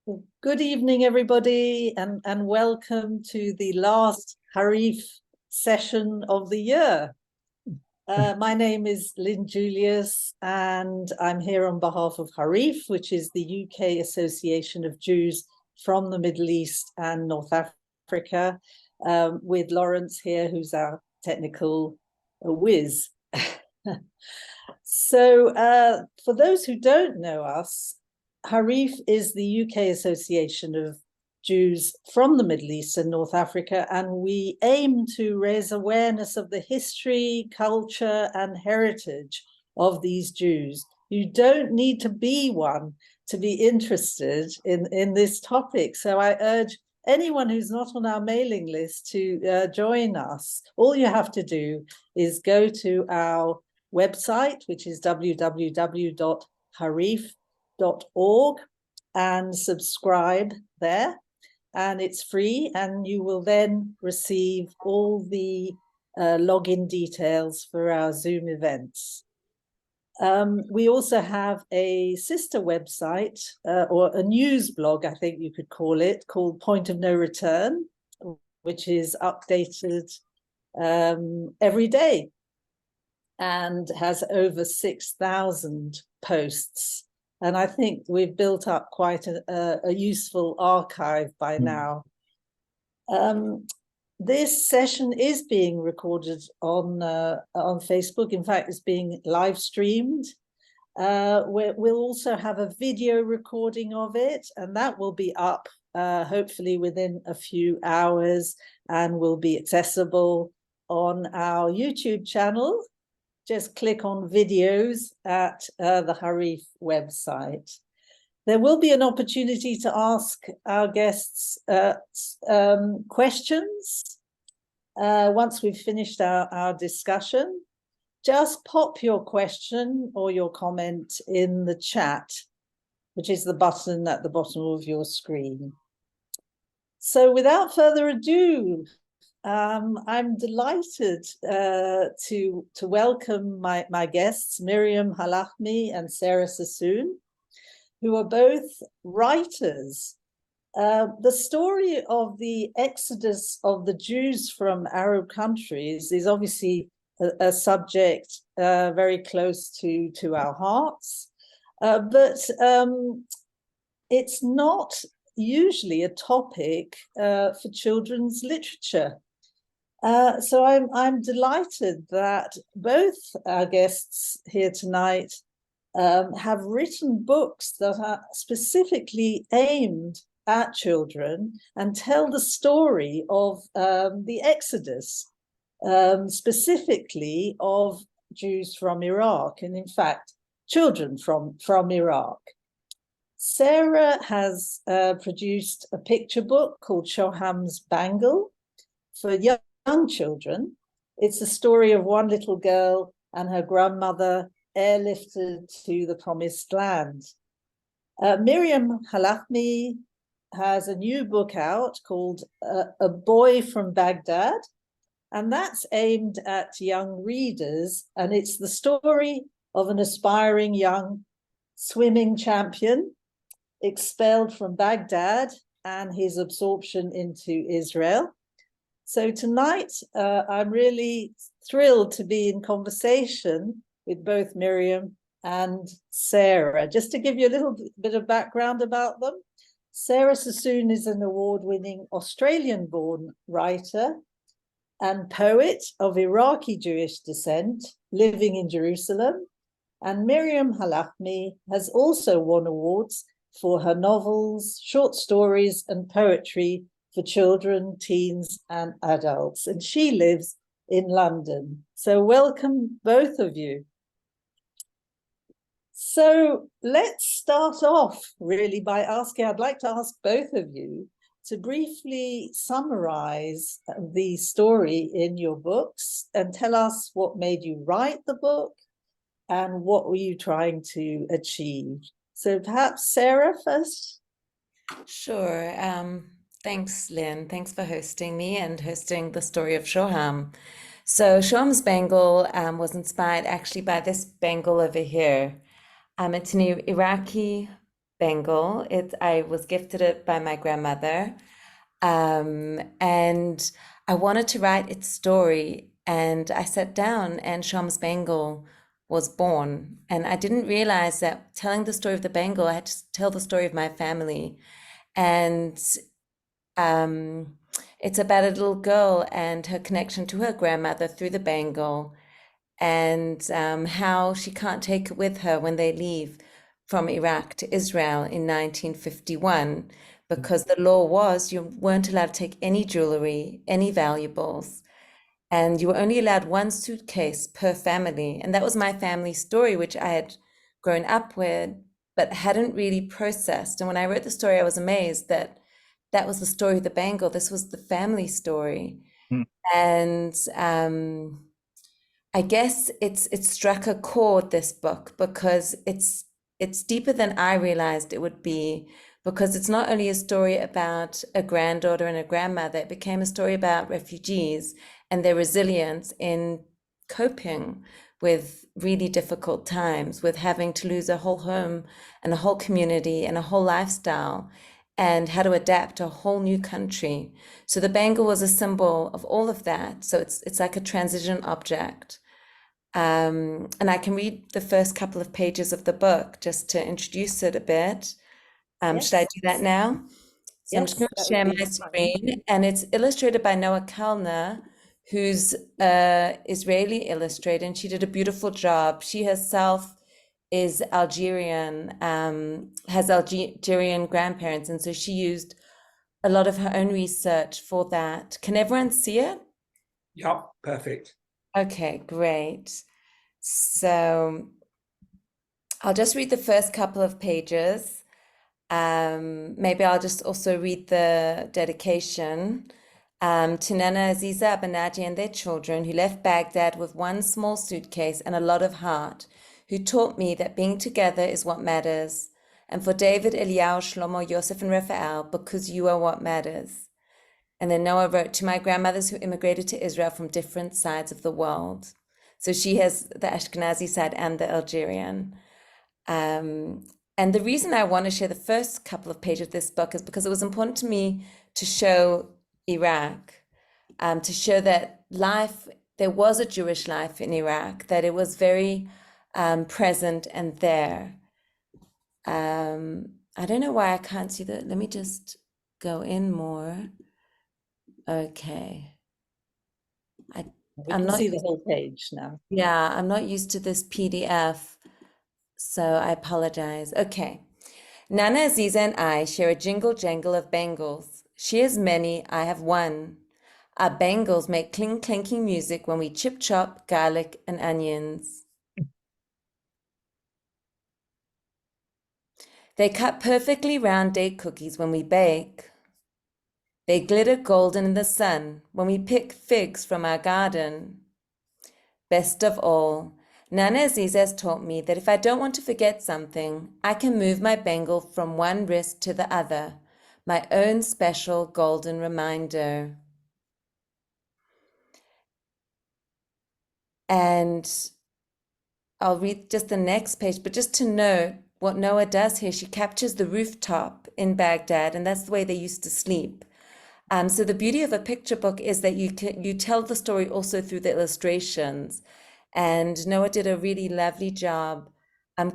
Well, good evening, everybody, and welcome to the last Harif session of the year. My name is Lynn Julius, and I'm here on behalf of Harif, which is the UK Association of Jews from the Middle East and North Africa, with Lawrence here, who's our technical whiz. So for those who don't know us, Harif is the UK Association of Jews from the Middle East and North Africa, and we aim to raise awareness of the history, culture, and heritage of these Jews. You don't need to be one to be interested in this topic. So I urge anyone who's not on our mailing list to join us. All you have to do is go to our website, which is www.harif.org, and subscribe there, and it's free, and you will then receive all the login details for our Zoom events. We also have a sister website, or a news blog, I think you could call it, called Point of No Return, which is updated every day and has over 6,000 posts. And I think we've built up quite a useful archive by now. This session is being recorded on Facebook. In fact, it's being live streamed. We'll also have a video recording of it, and that will be up hopefully within a few hours and will be accessible on our YouTube channel. Just click on videos at the Harif website. There will be an opportunity to ask our guests questions once we've finished our discussion. Just pop your question or your comment in the chat, which is the button at the bottom of your screen. So without further ado, I'm delighted to welcome my guests, Miriam Halahmy and Sarah Sassoon, who are both writers. The story of the exodus of the Jews from Arab countries is obviously a subject very close to our hearts, but it's not usually a topic for children's literature. So I'm delighted that both our guests here tonight have written books that are specifically aimed at children and tell the story of the Exodus, specifically of Jews from Iraq, and in fact, children from Iraq. Sarah has produced a picture book called Shoham's Bangle for young children. It's the story of one little girl and her grandmother airlifted to the promised land. Miriam Halahmy has a new book out called A Boy from Baghdad, and that's aimed at young readers, and it's the story of an aspiring young swimming champion expelled from Baghdad and his absorption into Israel. So tonight, I'm really thrilled to be in conversation with both Miriam and Sarah. Just to give you a little bit of background about them, Sarah Sassoon is an award-winning Australian-born writer and poet of Iraqi Jewish descent, living in Jerusalem. And Miriam Halahmy has also won awards for her novels, short stories, and poetry for children, teens, and adults. And she lives in London. So welcome, both of you. So let's start off really by asking, I'd like to ask both of you to briefly summarize the story in your books and tell us what made you write the book and what were you trying to achieve. So perhaps Sarah first? Sure. Thanks, Lynn. Thanks for hosting me and hosting the story of Shoham. So Shoham's Bangle was inspired actually by this bangle over here. It's an Iraqi Bangle. I was gifted it by my grandmother. And I wanted to write its story. And I sat down and Shoham's Bangle was born. And I didn't realize that telling the story of the Bangle, I had to tell the story of my family. And it's about a little girl and her connection to her grandmother through the Bangle, and how she can't take it with her when they leave from Iraq to Israel in 1951, because the law was you weren't allowed to take any jewelry, any valuables, and you were only allowed one suitcase per family. And that was my family story, which I had grown up with, but hadn't really processed. And when I wrote the story, I was amazed that that was the story of the Bangle. This was the family story. And I guess it struck a chord, this book, because it's deeper than I realized it would be, because it's not only a story about a granddaughter and a grandmother, it became a story about refugees and their resilience in coping with really difficult times, with having to lose a whole home and a whole community and a whole lifestyle, and how to adapt to a whole new country. So the Bangle was a symbol of all of that. So it's like a transition object. And I can read the first couple of pages of the book just to introduce it a bit. Yes. Should I do that now? So I'm just going to share my screen, and it's illustrated by Noah Kalner, who's Israeli illustrator, and she did a beautiful job. She herself is Algerian, has Algerian grandparents, and so she used a lot of her own research for that. Can everyone see it? Yeah, perfect. Okay, great. So I'll just read the first couple of pages. Maybe I'll just also read the dedication to Nana Aziza, Abanadi, and their children, who left Baghdad with one small suitcase and a lot of heart, who taught me that being together is what matters. And for David, Eliyahu, Shlomo, Yosef, and Raphael, because you are what matters. And then Noah wrote to my grandmothers who immigrated to Israel from different sides of the world. So she has the Ashkenazi side and the Algerian. And the reason I want to share the first couple of pages of this book is because it was important to me to show Iraq, to show that there was a Jewish life in Iraq, that it was very present and there. I don't know why I can't see that. Let me just go in more. Okay. I'm not see the whole page now. Yeah, I'm not used to this PDF, so I apologize. Okay. Nana Aziza and I share a jingle jangle of bangles. She has many, I have one. Our bangles make clink-clanking music when we chop garlic and onions. They cut perfectly round date cookies when we bake. They glitter golden in the sun when we pick figs from our garden. Best of all, Nana Aziza has taught me that if I don't want to forget something, I can move my bangle from one wrist to the other, my own special golden reminder. And I'll read just the next page, but just to note what Noah does here, she captures the rooftop in Baghdad, and that's the way they used to sleep. So the beauty of a picture book is that you tell the story also through the illustrations. And Noah did a really lovely job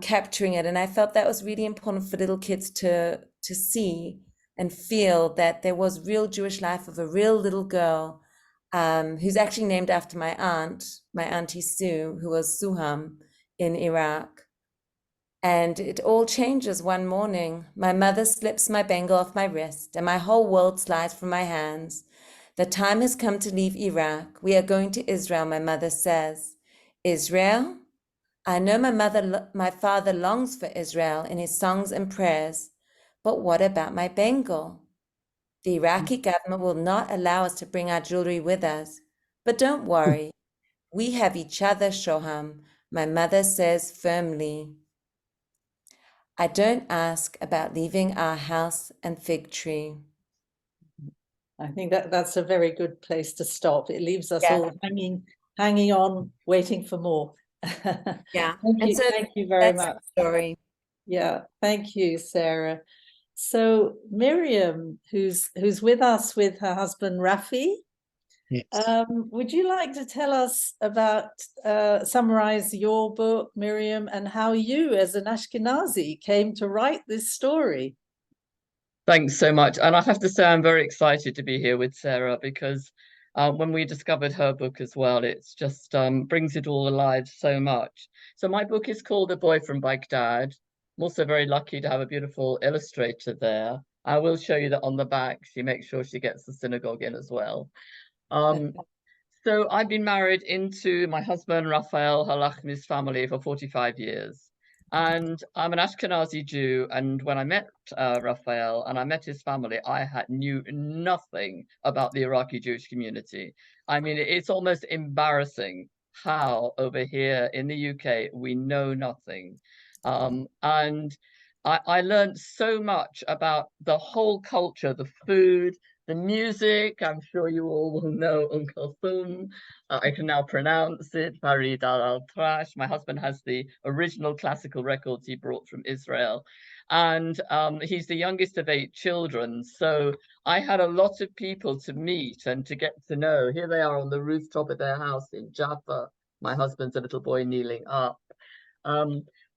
capturing it. And I felt that was really important for little kids to see and feel that there was real Jewish life of a real little girl who's actually named after my Auntie Sue, who was Shoham in Iraq. And it all changes one morning. My mother slips my bangle off my wrist and my whole world slides from my hands. The time has come to leave Iraq. We are going to Israel, my mother says. Israel? I know my father longs for Israel in his songs and prayers. But what about my bangle? The Iraqi government will not allow us to bring our jewelry with us. But don't worry. We have each other, Shoham, my mother says firmly. I don't ask about leaving our house and fig tree. I think that's a very good place to stop. It leaves us all hanging on, waiting for more. Yeah. Thank you very much. Story. Yeah, thank you, Sarah. So Miriam, who's with us with her husband Rafi, Yes. would you like to tell us about, summarize your book, Miriam, and how you, as an Ashkenazi, came to write this story? Thanks so much. And I have to say, I'm very excited to be here with Sarah because when we discovered her book as well, it's just brings it all alive so much. So my book is called A Boy from Baghdad. I'm also very lucky to have a beautiful illustrator there. I will show you that on the back. She makes sure she gets the synagogue in as well. So I've been married into my husband, Raphael Halahmy's family for 45 years. And I'm an Ashkenazi Jew. And when I met Raphael and I met his family, I knew nothing about the Iraqi Jewish community. I mean, it's almost embarrassing how over here in the UK, we know nothing. And I learned so much about the whole culture, the food, the music. I'm sure you all will know Sassoon. I can now pronounce it, Farid al-Trash. My husband has the original classical records he brought from Israel. And he's the youngest of 8 children. So I had a lot of people to meet and to get to know. Here they are on the rooftop of their house in Jaffa. My husband's a little boy kneeling up.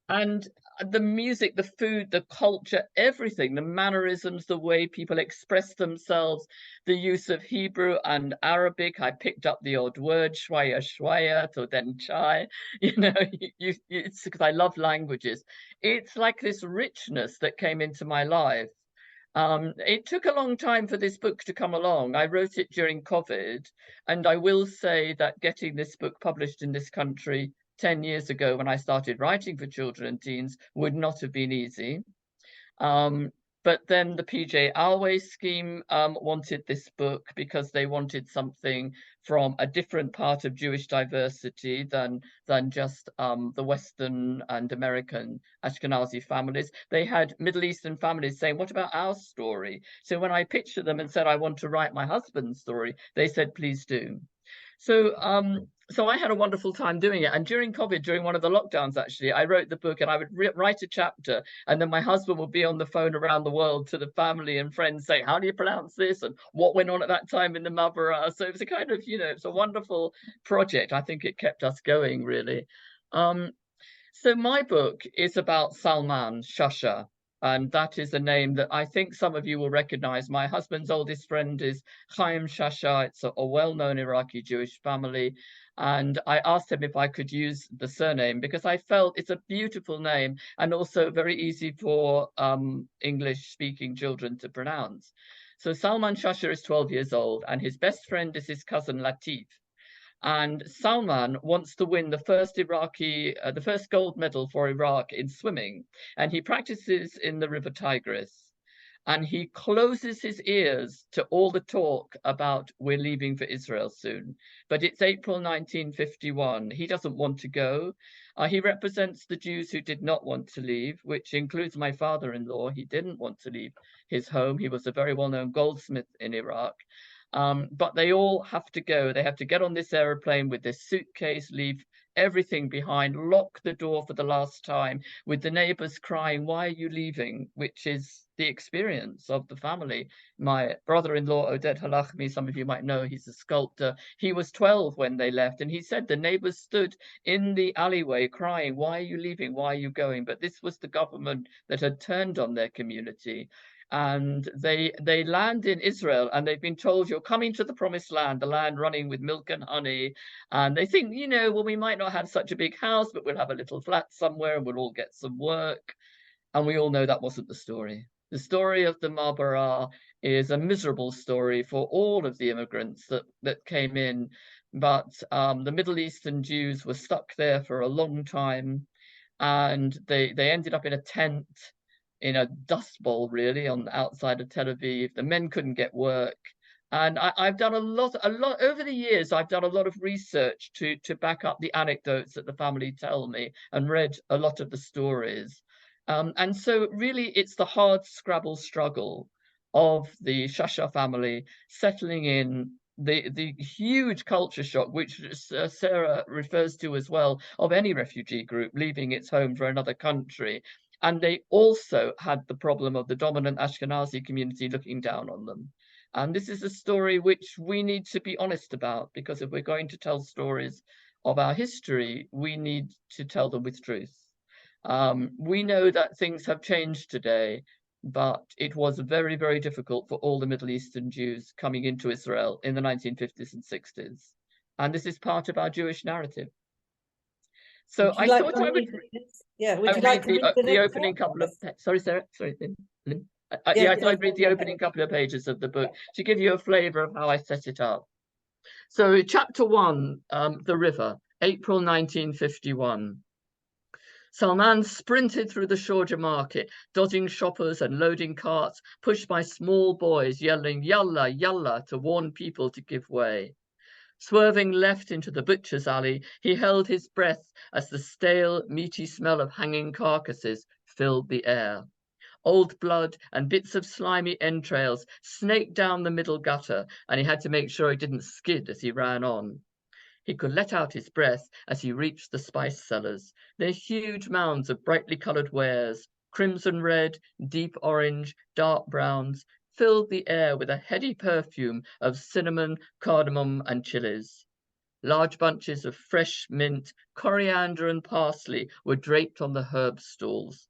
And the music, the food, the culture, everything, the mannerisms, the way people express themselves, the use of Hebrew and Arabic. I picked up the odd word, shwaya shwaya, toden chai. You know, it's because I love languages. It's like this richness that came into my life. It took a long time for this book to come along. I wrote it during COVID, and I will say that getting this book published in this country 10 years ago when I started writing for children and teens would not have been easy. But then the PJ Always scheme wanted this book because they wanted something from a different part of Jewish diversity than just the Western and American Ashkenazi families. They had Middle Eastern families saying, what about our story? So when I pitched to them and said, I want to write my husband's story, they said, please do. So I had a wonderful time doing it. And during COVID, during one of the lockdowns, actually, I wrote the book and I would write a chapter. And then my husband would be on the phone around the world to the family and friends saying, how do you pronounce this? And what went on at that time in the Mavara? So it was a kind of, it's a wonderful project. I think it kept us going, really. So my book is about Salman Shasha. And that is a name that I think some of you will recognize. My husband's oldest friend is Chaim Shasha. It's a well-known Iraqi Jewish family. And I asked him if I could use the surname because I felt it's a beautiful name and also very easy for English-speaking children to pronounce. So Salman Shasha is 12 years old and his best friend is his cousin Latif. And Salman wants to win the first the first gold medal for Iraq in swimming. And he practices in the River Tigris. And he closes his ears to all the talk about we're leaving for Israel soon. But it's April 1951. He doesn't want to go. He represents the Jews who did not want to leave, which includes my father-in-law. He didn't want to leave his home. He was a very well-known goldsmith in Iraq. But they all have to go. They have to get on this airplane with this suitcase, leave everything behind, lock the door for the last time, with the neighbors crying, why are you leaving? Which is the experience of the family. My brother-in-law, Oded Halahmy, some of you might know, he's a sculptor. He was 12 when they left, and he said the neighbors stood in the alleyway crying, why are you leaving? Why are you going? But this was the government that had turned on their community. And they land in Israel and they've been told you're coming to the promised land, the land running with milk and honey. And they think, well, we might not have such a big house, but we'll have a little flat somewhere and we'll all get some work. And we all know that wasn't the story. The story of the Ma'bara is a miserable story for all of the immigrants that came in. But the Middle Eastern Jews were stuck there for a long time. And they ended up in a tent in a dust bowl, really, on the outside of Tel Aviv. The men couldn't get work. And I've done a lot over the years. I've done a lot of research to back up the anecdotes that the family tell me and read a lot of the stories. And so really it's the hard scrabble struggle of the Shasha family settling in, the huge culture shock, which Sarah refers to as well, of any refugee group leaving its home for another country. And they also had the problem of the dominant Ashkenazi community looking down on them. And this is a story which we need to be honest about, because if we're going to tell stories of our history, we need to tell them with truth. We know that things have changed today, but it was very, very difficult for all the Middle Eastern Jews coming into Israel in the 1950s and 60s. And this is part of our Jewish narrative. So Would you I like thought to I would read this? Yeah, would I you like read to read the next opening one? couple of, sorry, Sarah, sorry, Lynn. Yeah, Yeah, I thought yeah, I'd read the go opening ahead. couple of pages of the book to give you a flavour of how I set it up. So chapter 1, The River, April 1951. Salman sprinted through the Sharjah market, dodging shoppers and loading carts, pushed by small boys yelling, "Yalla, yalla," to warn people to give way. Swerving left into the butcher's alley, he held his breath as the stale, meaty smell of hanging carcasses filled the air. Old blood and bits of slimy entrails snaked down the middle gutter, and he had to make sure he didn't skid as he ran on. He could let out his breath as he reached the spice cellars. Their huge mounds of brightly coloured wares, crimson red, deep orange, dark browns, filled the air with a heady perfume of cinnamon, cardamom, and chilies. Large bunches of fresh mint, coriander, and parsley were draped on the herb stalls.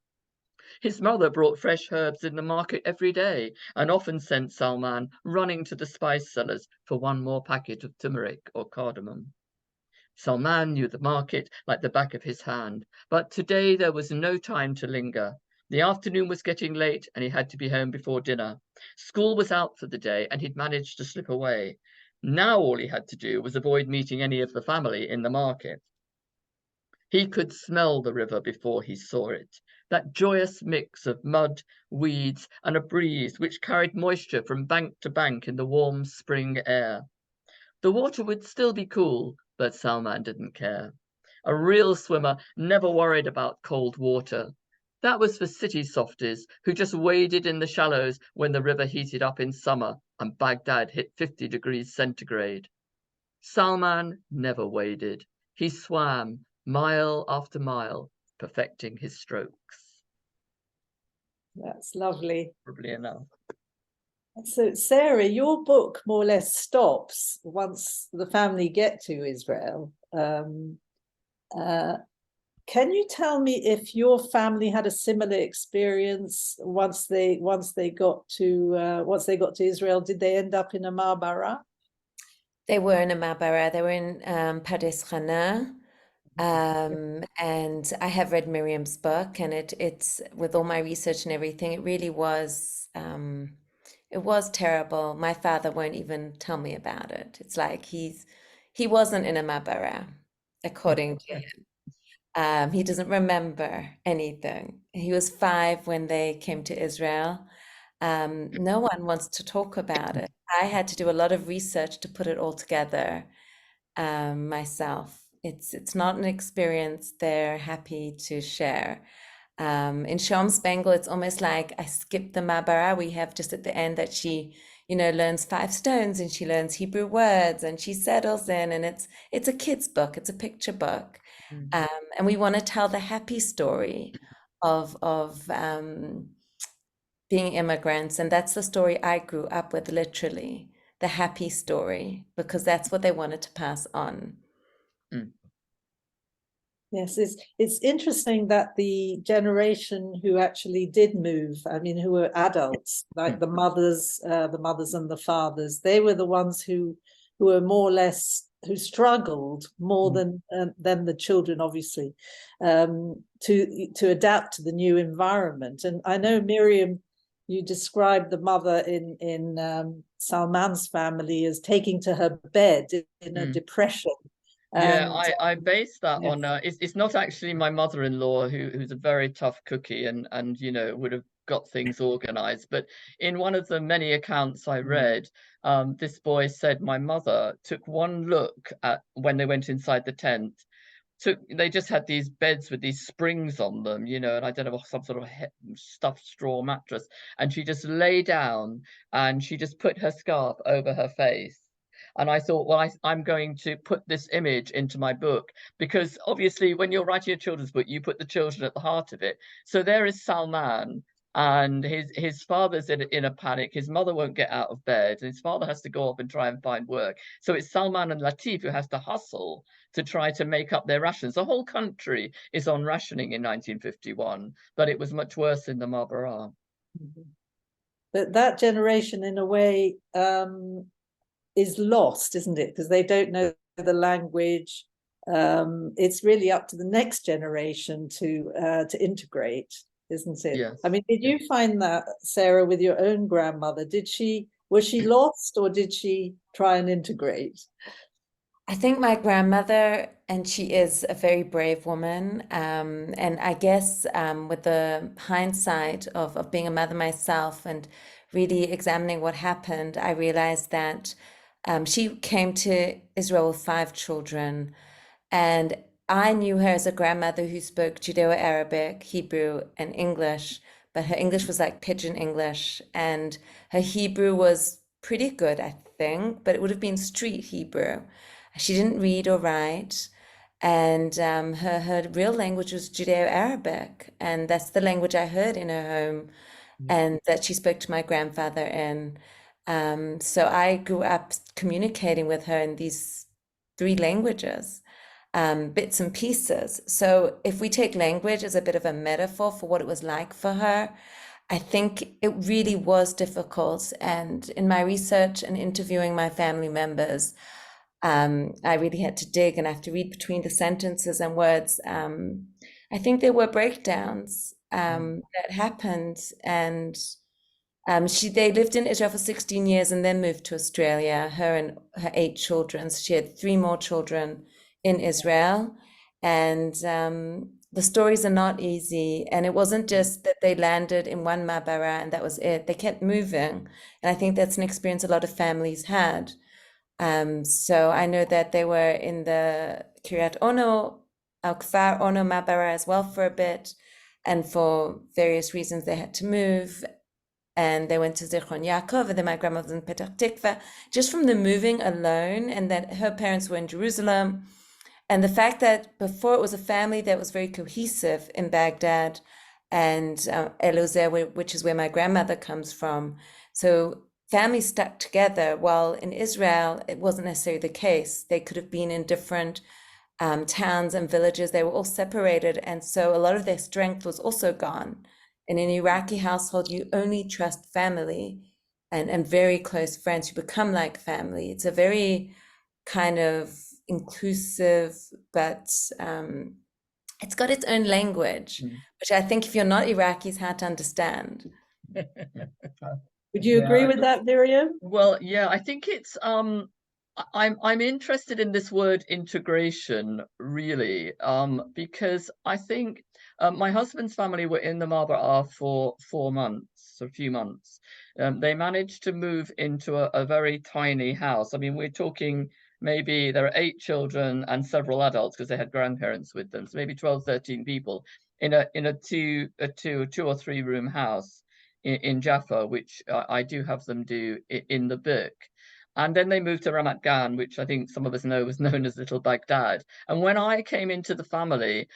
His mother brought fresh herbs in the market every day and often sent Salman running to the spice cellars for one more packet of turmeric or cardamom. Salman knew the market like the back of his hand, but today there was no time to linger. The afternoon was getting late and he had to be home before dinner. School was out for the day and he'd managed to slip away. Now all he had to do was avoid meeting any of the family in the market. He could smell the river before he saw it, that joyous mix of mud, weeds, and a breeze which carried moisture from bank to bank in the warm spring air. The water would still be cool, but Salman didn't care. A real swimmer never worried about cold water. That was for city softies who just waded in the shallows when the river heated up in summer and Baghdad hit 50 degrees centigrade. Salman never waded. He swam mile after mile, perfecting his strokes. That's lovely. Probably enough. So, Sarah, your book more or less stops once the family get to Israel. Can you tell me if your family had a similar experience once they got to Israel? Did they end up in a Ma'bara? They were in a Ma'bara. They were in Pardes Khana. And I have read Miriam's book, and it's with all my research and everything, it really was it was terrible. My father won't even tell me about it. It's like he wasn't in a Ma'bara, according to him. He doesn't remember anything. He was 5 when they came to Israel. No one wants to talk about it. I had to do a lot of research to put it all together myself. It's not an experience they're happy to share. In Shoham's Bengal, it's almost like I skipped the Ma'bara. We have just at the end that she, learns 5 stones and she learns Hebrew words and she settles in, and it's a kid's book. It's a picture book. And we want to tell the happy story of being immigrants. And that's the story I grew up with, literally, the happy story, because that's what they wanted to pass on. Yes, it's interesting that the generation who actually did move, I mean, who were adults, like the mothers and the fathers, they were the ones who were more or less, who struggled more than the children, obviously, to adapt to the new environment. And I know, Miriam, you described the mother in Salman's family as taking to her bed in a depression. Yeah, I based that yes. on it's not actually my mother-in-law who's a very tough cookie and would have got things organized, but in one of the many accounts I read, this boy said my mother took one look at when they went inside the tent. They just had these beds with these springs on them, and I don't know, some sort of stuffed straw mattress, and she just lay down and she just put her scarf over her face. And I thought, well, I'm going to put this image into my book, because obviously when you're writing a children's book, you put the children at the heart of it. So there is Salman, and his father's in a panic. His mother won't get out of bed, and his father has to go off and try and find work. So it's Salman and Latif who has to hustle to try to make up their rations. The whole country is on rationing in 1951, but it was much worse in the Ma'abara. But that generation, in a way, is lost, isn't it? Because they don't know the language. It's really up to the next generation to integrate, isn't it? Yes. I mean, did you find that, Sarah, with your own grandmother? Was she lost, or did she try and integrate? I think my grandmother, and she is a very brave woman, and I guess with the hindsight of being a mother myself and really examining what happened, I realized that she came to Israel with 5 children, and I knew her as a grandmother who spoke Judeo-Arabic, Hebrew, and English, but her English was like pidgin English, and her Hebrew was pretty good, I think, but it would have been street Hebrew. She didn't read or write, and her real language was Judeo-Arabic, and that's the language I heard in her home, and that she spoke to my grandfather in. So I grew up communicating with her in these 3 languages, bits and pieces. So if we take language as a bit of a metaphor for what it was like for her, I think it really was difficult. And in my research and interviewing my family members, I really had to dig and I have to read between the sentences and words. I think there were breakdowns that happened, and they lived in Israel for 16 years and then moved to Australia, her and her 8 children. So she had 3 more children in Israel, and the stories are not easy. And it wasn't just that they landed in one Ma'abara and that was it. They kept moving, and I think that's an experience a lot of families had. So I know that they were in the Kiryat Ono, Kfar Ono Ma'abara as well for a bit, and for various reasons they had to move, and they went to Zichron Yaakov, and then my grandmother was in Petach Tikva, just from the moving alone, and that her parents were in Jerusalem, and the fact that before it was a family that was very cohesive in Baghdad, and Elozeh, which is where my grandmother comes from, so families stuck together, while in Israel, it wasn't necessarily the case. They could have been in different towns and villages. They were all separated. And so a lot of their strength was also gone. In an Iraqi household, you only trust family and very close friends who become like family. It's a very kind of inclusive, but it's got its own language, which I think if you're not Iraqi, it's hard to understand. Would you agree with that, Miriam? Well, yeah, I think it's I'm interested in this word integration, really, because I think my husband's family were in the Ma'abara for 4 months, a few months. They managed to move into a very tiny house. I mean, we're talking maybe there are 8 children and several adults because they had grandparents with them, so maybe 12, 13 people in a 2 or 3 room house in Jaffa, which I do have them do in the book. And then they moved to Ramat Gan, which I think some of us know was known as Little Baghdad. And when I came into the family,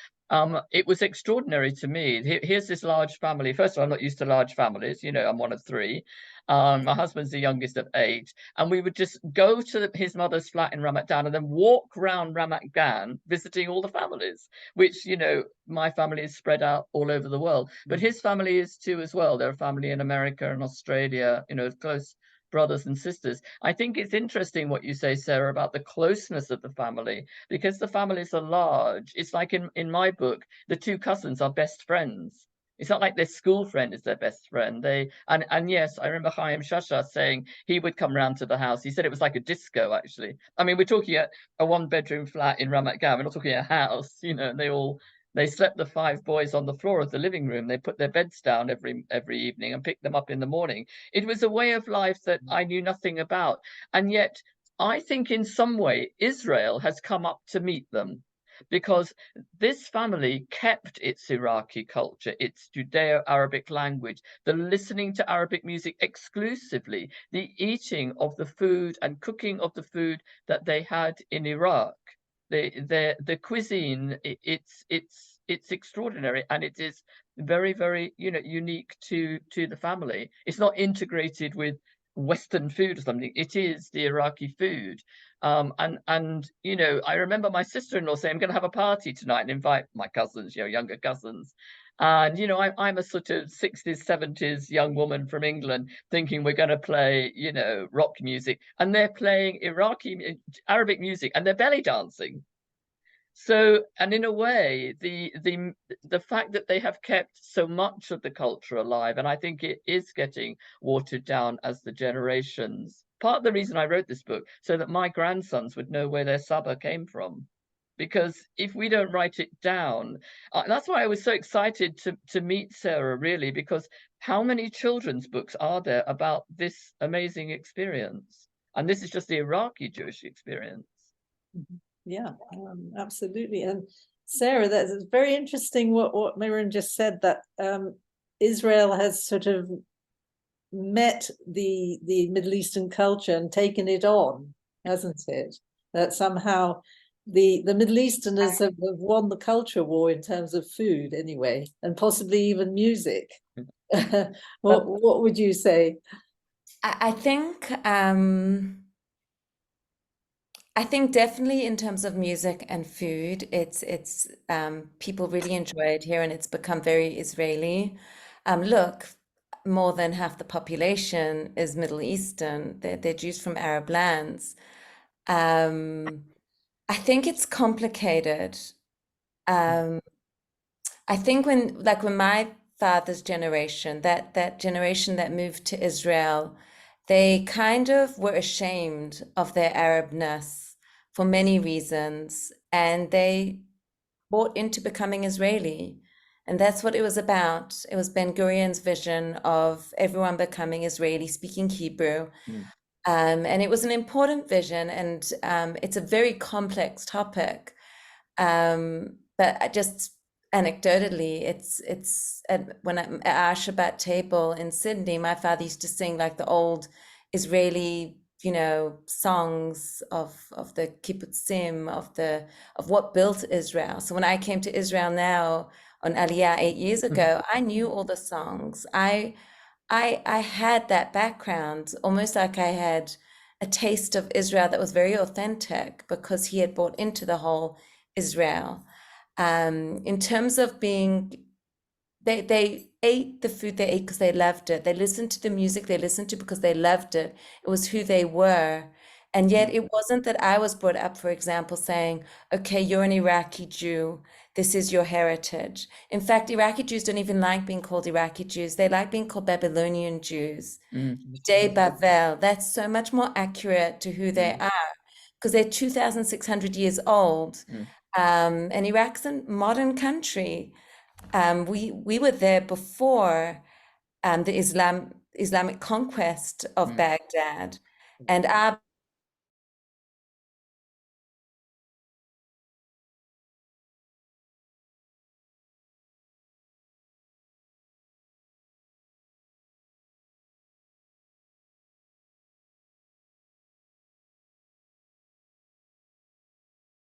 it was extraordinary to me. Here's this large family. First of all, I'm not used to large families. You know, I'm one of 3. My husband's the youngest of 8. And we would just go to his mother's flat in Ramat Gan and then walk around Ramat Gan, visiting all the families, which, you know, my family is spread out all over the world. But his family is too as well. They're a family in America and Australia, you know, close brothers and sisters. I think it's interesting what you say, Sarah, about the closeness of the family, because the families are large. It's like in my book, the 2 cousins are best friends. It's not like their school friend is their best friend. And yes, I remember Chaim Shasha saying he would come round to the house. He said it was like a disco, actually. I mean, we're talking a 1-bedroom flat in Ramat Gan. We're not talking a house, you know, and they slept, the 5 boys, on the floor of the living room. They put their beds down every evening and picked them up in the morning. It was a way of life that I knew nothing about. And yet, I think in some way, Israel has come up to meet them. because this family kept its Iraqi culture, its Judeo-Arabic language, the listening to Arabic music exclusively, the eating of the food and cooking of the food that they had in Iraq. The cuisine, it's extraordinary, and it is very, very, unique to the family. It's not integrated with Western food or something. It is the Iraqi food. And I remember my sister-in-law saying, I'm going to have a party tonight and invite my cousins, younger cousins. And I'm a sort of 60s, 70s young woman from England thinking we're going to play, rock music, and they're playing Iraqi Arabic music, and they're belly dancing. So, and in a way, the fact that they have kept so much of the culture alive, and I think it is getting watered down as the generations. Part of the reason I wrote this book, so that my grandsons would know where their Saba came from. Because if we don't write it down, that's why I was so excited to meet Sarah, really, because how many children's books are there about this amazing experience? And this is just the Iraqi Jewish experience. Yeah, absolutely. And Sarah, that's very interesting what Miriam just said, that Israel has sort of met the Middle Eastern culture and taken it on, hasn't it? That somehow the Middle Easterners have won the culture war in terms of food anyway, and possibly even music. What would you say? I think definitely in terms of music and food, it's people really enjoy it here, and it's become very Israeli. Look, more than half the population is Middle Eastern. They're Jews from Arab lands. I think it's complicated. I think when my father's generation, that generation that moved to Israel, they kind of were ashamed of their Arabness for many reasons, and they bought into becoming Israeli. And that's what it was about. It was Ben Gurion's vision of everyone becoming Israeli, speaking Hebrew. And it was an important vision, and it's a very complex topic. But just anecdotally, it's when I'm at our Shabbat table in Sydney, my father used to sing like the old Israeli, songs of the kibbutzim, of what built Israel. So when I came to Israel now on Aliyah 8 years ago, I knew all the songs. I had that background, almost like I had a taste of Israel that was very authentic, because he had bought into the whole Israel. In terms of being, they ate the food they ate because they loved it. They listened to the music they listened to because they loved it. It was who they were. And yet it wasn't that I was brought up, for example, saying, okay, you're an Iraqi Jew, this is your heritage. In fact, Iraqi Jews don't even like being called Iraqi Jews. They like being called Babylonian Jews. De Bavel, that's so much more accurate to who they are, because they're 2,600 years old. And Iraq's a modern country. We were there before the Islamic conquest of Baghdad, and our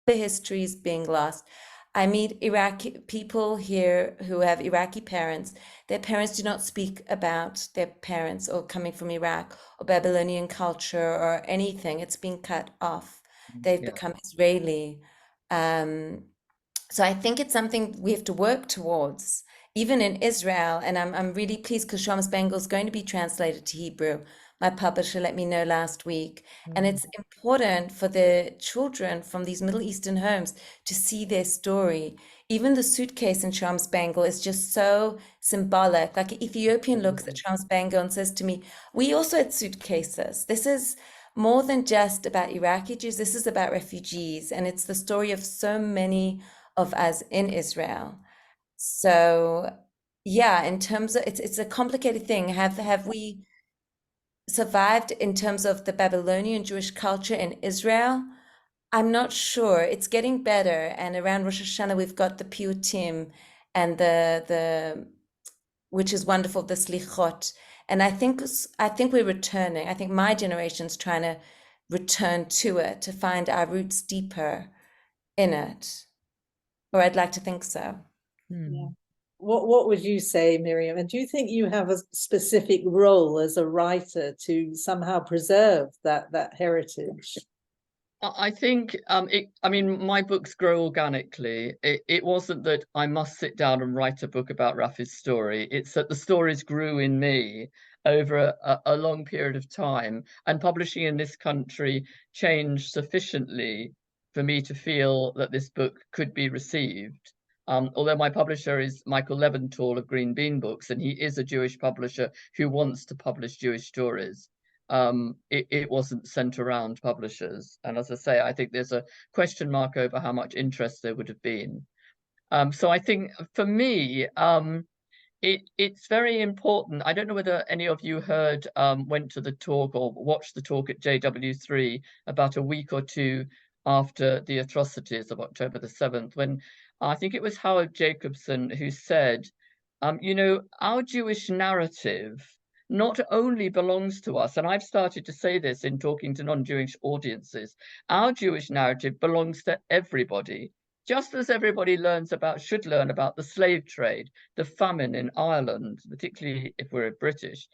the history is being lost. I meet Iraqi people here who have Iraqi parents. Their parents do not speak about their parents or coming from Iraq or Babylonian culture or anything. It's been cut off. They've become Israeli. So I think it's something we have to work towards, even in Israel. And I'm really pleased because SHs Bengal is going to be translated to Hebrew. My publisher let me know last week. And it's important for the children from these Middle Eastern homes to see their story. Even the suitcase in SHs Bengal is just so symbolic. Like an Ethiopian looks at SHs Bengal and says to me, we also had suitcases. This is more than just about Iraqi Jews. This is about refugees. And it's the story of so many of us in Israel. So yeah, in terms of, it's a complicated thing. Have we survived in terms of the Babylonian Jewish culture in Israel? I'm not sure. It's getting better, and around Rosh Hashanah we've got the Piyutim and the which is wonderful, the Slichot. And I think we're returning. I think my generation's trying to return to it, to find our roots deeper in it. Or I'd like to think so. Yeah. What would you say, Miriam? And do you think you have a specific role as a writer to somehow preserve that heritage? I think I mean, my books grow organically. It wasn't that I must sit down and write a book about Rafi's story. It's that the stories grew in me over a long period of time, and publishing in this country changed sufficiently for me to feel that this book could be received. Although my publisher is Michael Leventhal of Green Bean Books, and he is a Jewish publisher who wants to publish Jewish stories. It wasn't sent around publishers. And as I say, I think there's a question mark over how much interest there would have been. So I think for me, it's very important. I don't know whether any of you went to the talk or watched the talk at JW3 about a week or two after the atrocities of October the 7th, when I think it was Howard Jacobson who said, our Jewish narrative not only belongs to us, and I've started to say this in talking to non-Jewish audiences, our Jewish narrative belongs to everybody, just as everybody should learn about the slave trade, the famine in Ireland, particularly if we're British.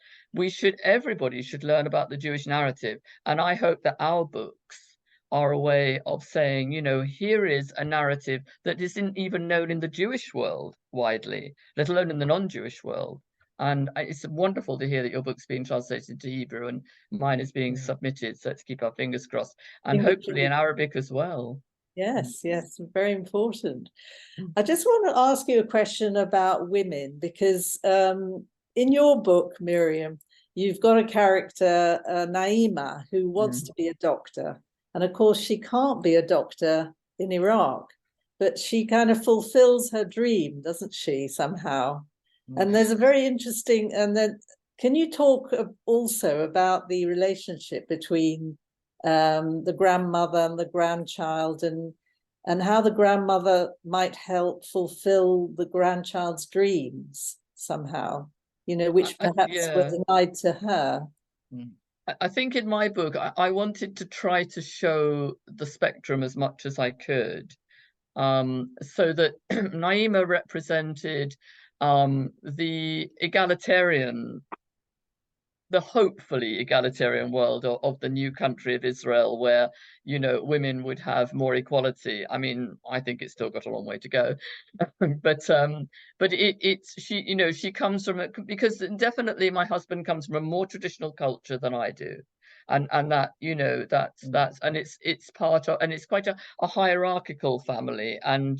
Everybody should learn about the Jewish narrative. And I hope that our books are a way of saying, here is a narrative that isn't even known in the Jewish world widely, let alone in the non-Jewish world. And it's wonderful to hear that your book's being translated to Hebrew and mine is being submitted. So let's keep our fingers crossed. And hopefully in Arabic as well. Yes, very important. I just want to ask you a question about women, because in your book, Miriam, you've got a character, Naima, who wants to be a doctor. And of course, she can't be a doctor in Iraq, but she kind of fulfills her dream, doesn't she, somehow? And there's a very interesting, and then can you talk also about the relationship between the grandmother and the grandchild, and how the grandmother might help fulfill the grandchild's dreams somehow, which perhaps were denied to her? I think in my book, I wanted to try to show the spectrum as much as I could, so that Naima represented the hopefully egalitarian world of the new country of Israel, where women would have more equality. I mean, I think it's still got a long way to go, but she comes from because definitely my husband comes from a more traditional culture than I do. And that that's and it's part of, and it's quite a hierarchical family, and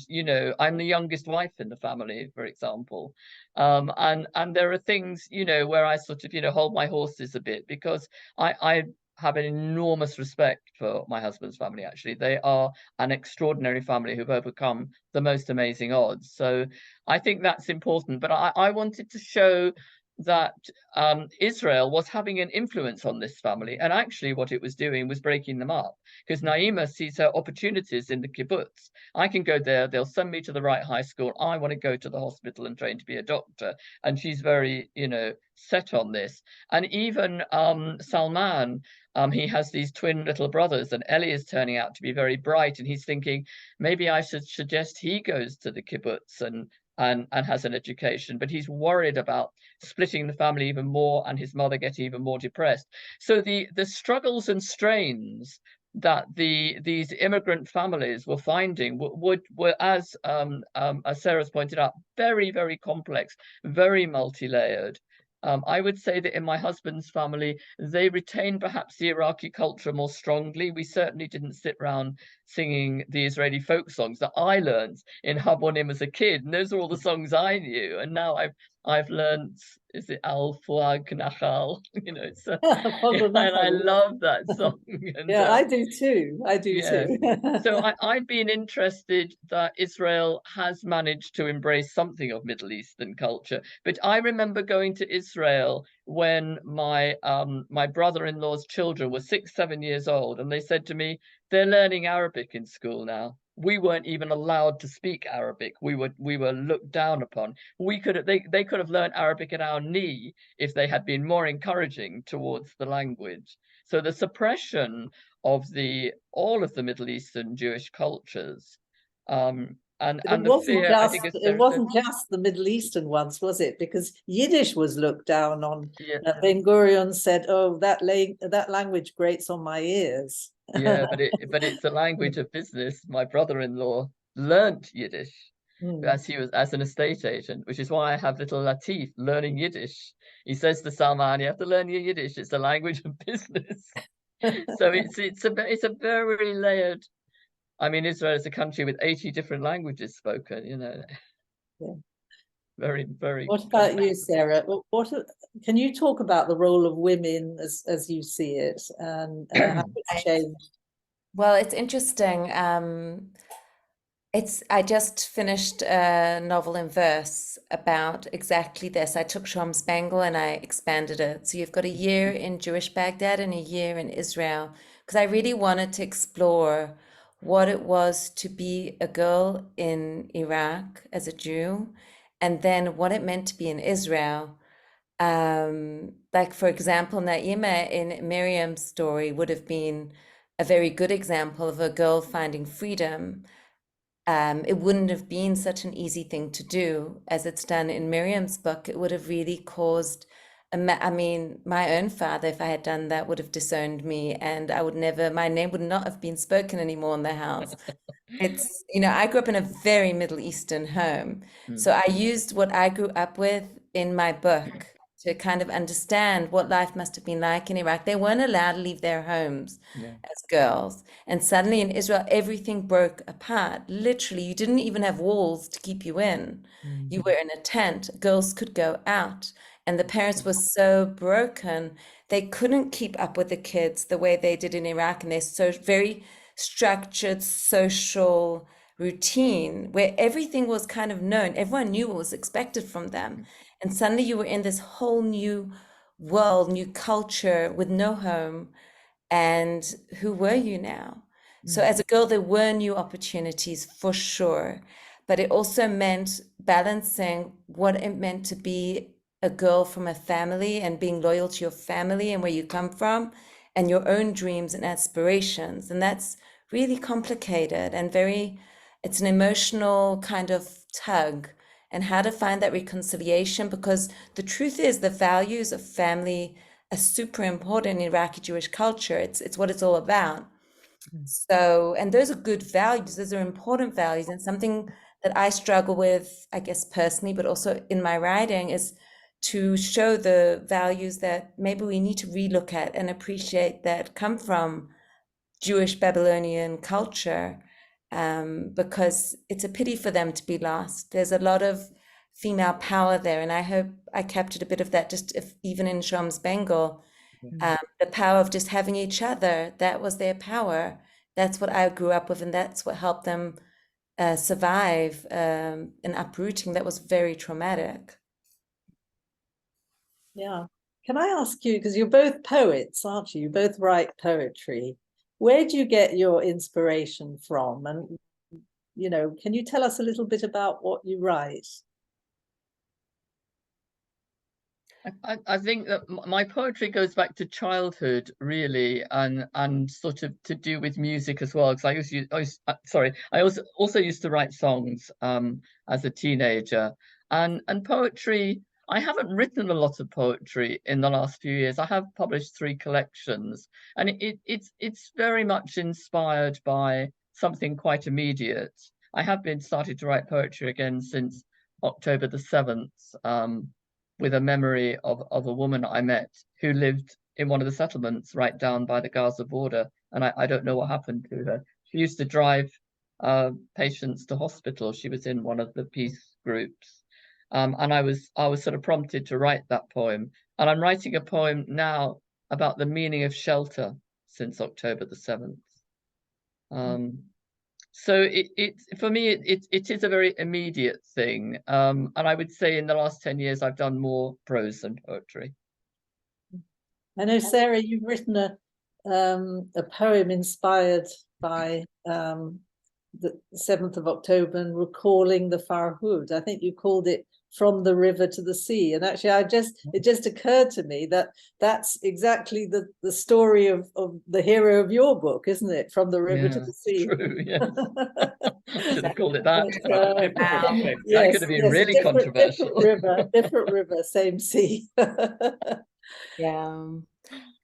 I'm the youngest wife in the family, for example, and there are things where I sort of hold my horses a bit, because I have an enormous respect for my husband's family. Actually, they are an extraordinary family who've overcome the most amazing odds. So I think that's important. But I wanted to show that Israel was having an influence on this family, and actually what it was doing was breaking them up, because Naima sees her opportunities in the kibbutz. I can go there, they'll send me to the right high school, I want to go to the hospital and train to be a doctor, and she's very set on this. And even Salman, he has these twin little brothers, and Eli is turning out to be very bright, and he's thinking maybe I should suggest he goes to the kibbutz and has an education, but he's worried about splitting the family even more and his mother getting even more depressed. So the struggles and strains that these immigrant families were finding were as Sarah's pointed out, very, very complex, very multi-layered. I would say that in my husband's family, they retained perhaps the Iraqi culture more strongly. We certainly didn't sit around singing the Israeli folk songs that I learned in Habonim as a kid, and those are all the songs I knew. And now I've learned is it Al Fuag Nachal? You know, it's Fogel and I Nachal. love that song. And Yeah, I do too. I do yeah. too. So I've been interested that Israel has managed to embrace something of Middle Eastern culture. But I remember going to Israel when my brother-in-law's children were 6, 7 years old, and they said to me, they're learning Arabic in school now. We weren't even allowed to speak Arabic. We were looked down upon. They could have learned Arabic at our knee if they had been more encouraging towards the language. So the suppression of all of the Middle Eastern Jewish cultures, and It the wasn't fear, I think, just as it Sarah said, wasn't just the Middle Eastern ones, was it? Because Yiddish was looked down on. yeah, Ben Gurion said, "Oh, that language grates on my ears." yeah, but it's a language of business. My brother-in-law learnt Yiddish Mm. as he was as an estate agent, which is why I have little Latif learning Yiddish. He says to Salman, "You have to learn your Yiddish. It's a language of business." So it's a very layered. I mean, Israel is a country with 80 different languages spoken. You know, Yeah. very What about complex. you, Sarah? Can you talk about the role of women as you see it and how it's changed? Well, it's interesting. I just finished a novel in verse about exactly this. I took Shoham's Bangle and I expanded it. So you've got a year in Jewish Baghdad and a year in Israel, because I really wanted to explore what it was to be a girl in Iraq as a Jew, and then what it meant to be in Israel. Like, for example, Naima in Miriam's story would have been a very good example of a girl finding freedom. It wouldn't have been such an easy thing to do as it's done in Miriam's book. It would have really caused, I mean, my own father, if I had done that, would have disowned me, and my name would not have been spoken anymore in the house. It's, I grew up in a very Middle Eastern home. So I used what I grew up with in my book to kind of understand what life must have been like in Iraq. They weren't allowed to leave their homes as girls. And suddenly in Israel, everything broke apart. Literally, you didn't even have walls to keep you in. You were in a tent. Girls could go out. And the parents were so broken, they couldn't keep up with the kids the way they did in Iraq. And they're so very structured social routine where everything was kind of known. Everyone knew what was expected from them. And suddenly you were in this whole new world, new culture with no home. And who were you now? So as a girl, there were new opportunities for sure. But it also meant balancing what it meant to be a girl from a family and being loyal to your family and where you come from and your own dreams and aspirations. And that's really complicated and it's an emotional kind of tug, and how to find that reconciliation, because the truth is the values of family are super important in Iraqi Jewish culture. It's what it's all about. So, and those are good values, those are important values, and something that I struggle with, I guess personally, but also in my writing, is to show the values that maybe we need to relook at and appreciate that come from Jewish Babylonian culture, because it's a pity for them to be lost. There's a lot of female power there, and I hope I captured a bit of that even in Shoham's Bengal. The power of just having each other, that was their power. That's what I grew up with, and that's what helped them survive an uprooting that was very traumatic. Yeah. Can I ask you, because you're both poets, aren't you? You both write poetry. Where do you get your inspiration from? And, can you tell us a little bit about what you write? I think that my poetry goes back to childhood, really, and sort of to do with music as well. Because I also used to write songs as a teenager, and poetry. I haven't written a lot of poetry in the last few years. I have published 3 collections, and it's very much inspired by something quite immediate. I have been started to write poetry again since October the 7th. With a memory of a woman I met who lived in one of the settlements right down by the Gaza border. And I don't know what happened to her. She used to drive patients to hospital. She was in one of the peace groups. And I was sort of prompted to write that poem. And I'm writing a poem now about the meaning of shelter since October the 7th. So it for me it is a very immediate thing. And I would say in the last 10 years I've done more prose than poetry. I know, Sarah, you've written a poem inspired by the 7th of October and recalling the Farhud. I think you called it From the River to the Sea. And actually, it just occurred to me that that's exactly the story of the hero of your book, isn't it? From the River to the Sea. True, yes. I should have called it that. Yes, that could have been really controversial. Different river, same sea. Yeah.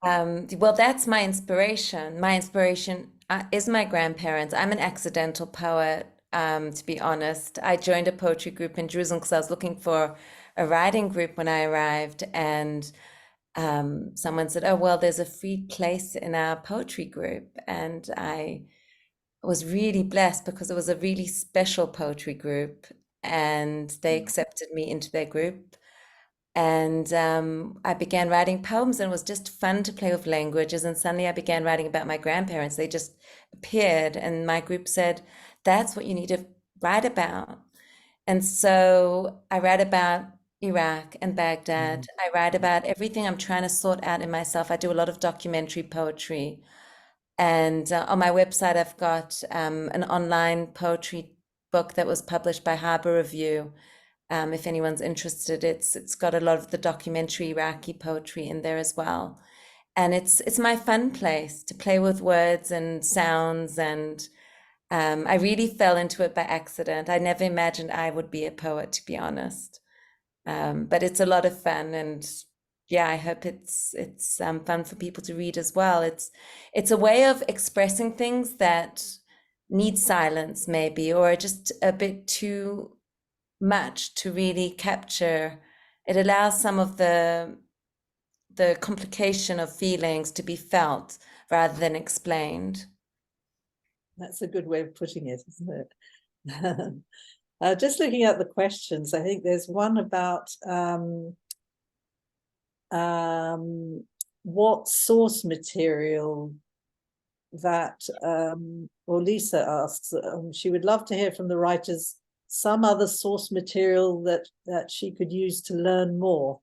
Well, that's my inspiration. My inspiration is my grandparents. I'm an accidental poet, to be honest. I joined a poetry group in Jerusalem because I was looking for a writing group when I arrived, and someone said, "Oh, well, there's a free place in our poetry group," and I was really blessed because it was a really special poetry group, and they accepted me into their group. And I began writing poems, and it was just fun to play with languages. And suddenly I began writing about my grandparents. They just appeared, and my group said, "That's what you need to write about." And so I write about Iraq and Baghdad. I write about everything I'm trying to sort out in myself. I do a lot of documentary poetry. And on my website, I've got an online poetry book that was published by Harbour Review. If anyone's interested, it's got a lot of the documentary Iraqi poetry in there as well. And it's my fun place to play with words and sounds. And I really fell into it by accident. I never imagined I would be a poet, to be honest. But it's a lot of fun, and yeah, I hope it's fun for people to read as well. It's a way of expressing things that need silence, maybe, or just a bit too much to really capture. It allows some of the complication of feelings to be felt rather than explained. That's a good way of putting it, isn't it? Just looking at the questions, I think there's one about what source material that, or Lisa asks, she would love to hear from the writers some other source material that she could use to learn more.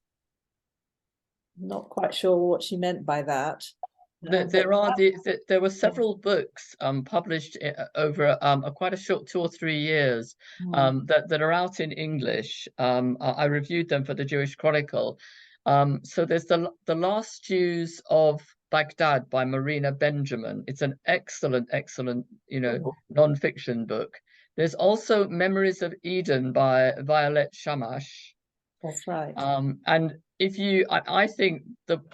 Not quite sure what she meant by that. There were several books published over quite a short 2 or 3 years that are out in English. I reviewed them for the Jewish Chronicle. So there's the Last Jews of Baghdad by Marina Benjamin. It's an excellent, non-fiction book. There's also Memories of Eden by Violet Shamash. That's right. And I think